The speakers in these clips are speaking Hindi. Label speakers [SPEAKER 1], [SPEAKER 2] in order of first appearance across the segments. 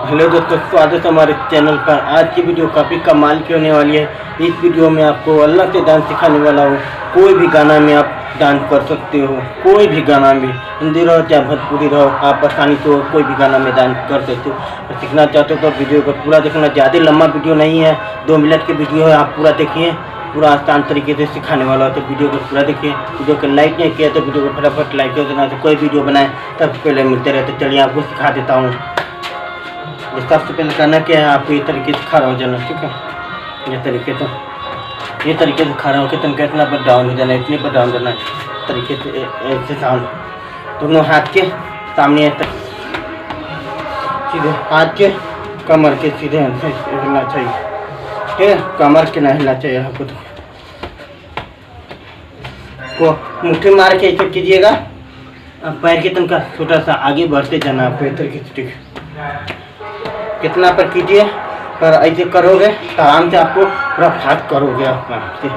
[SPEAKER 1] हेलो दोस्तों, स्वागत है हमारे चैनल पर। आज की वीडियो काफ़ी कमाल की होने वाली है। इस वीडियो में आपको अल्लाह से डांस सिखाने वाला हूँ। कोई भी गाना में आप डांस कर सकते हो, कोई भी गाना में, हिंदी रहो चाहे भोजपुरी रहो, आप आसानी से कोई भी गाना में डांस कर सकते हो। और सीखना चाहते हो तो वीडियो को पूरा देखना। ज़्यादा लंबा वीडियो नहीं है, 2 मिनट की वीडियो है, आप पूरा देखिए। पूरा आसान तरीके से सिखाने वाला हो तो वीडियो को पूरा देखिए। वीडियो को लाइक नहीं किया तो वीडियो को फटाफट लाइक कर देना। तो कोई वीडियो बनाए तब पहले मिलते रहे। तो चलिए आपको सिखा देता हूँ। सबसे पहले करना क्या है, आपको ये तरीके से खड़ा हो जाना, ठीक है। ये तरीके से खड़ा होकर तनका इतना पर डाउन हो जाना, इतने पर डाउन करना तरीके से, ऐसे डाउन। दोनों हाथ के सामने तक सीधे, हाथ के कमर के सीधे हिलना चाहिए, ठीक है। कमर के ना हिलना चाहिए आपको। तो मुट्ठी मार के ऐसे कीजिएगा। अब पैर के तनका छोटा सा आगे बढ़ते जाना आपको, इस तरीके से, ठीक है। कितना पर कीजिए, पर ऐसे करोगे तो आराम से आपको पूरा हाथ करोगे आप से।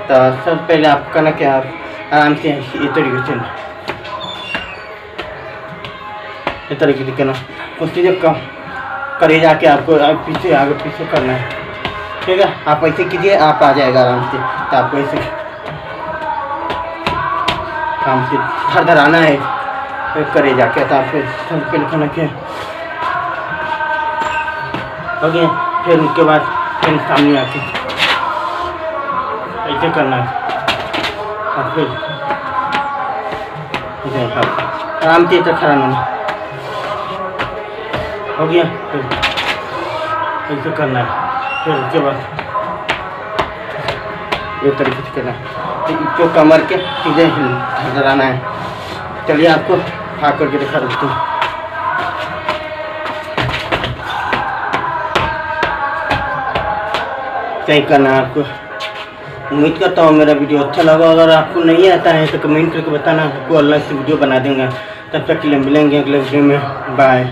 [SPEAKER 1] तो सब पहले आपको करना क्या, आराम से इस तरीके से करना। उससे जब कम करे जाके आपको पीछे आगे पीछे करना है, ठीक है। आप ऐसे कीजिए, आप आ जाएगा आराम से। तो आपको ऐसे आराम से धर आना है, फिर करे जाके। तो आपको पहले करना क्या हो गया। फिर उसके बाद फिर सामने आके ऐसे करना है, और फिर आराम से इतना खड़ा होना हो गया। फिर ऐसे करना है, फिर उसके बाद ये तरीके से करना है। तो कमर के सीधे डराना है। चलिए आपको खा करके दिखा देते हैं। क्या करना है आपको। उम्मीद करता हूँ मेरा वीडियो अच्छा लगा। अगर आपको नहीं आता है तो कमेंट करके बताना, आपको अल्लाह से वीडियो बना देंगे। तब तक के लिए मिलेंगे अगले वीडियो में। बाय।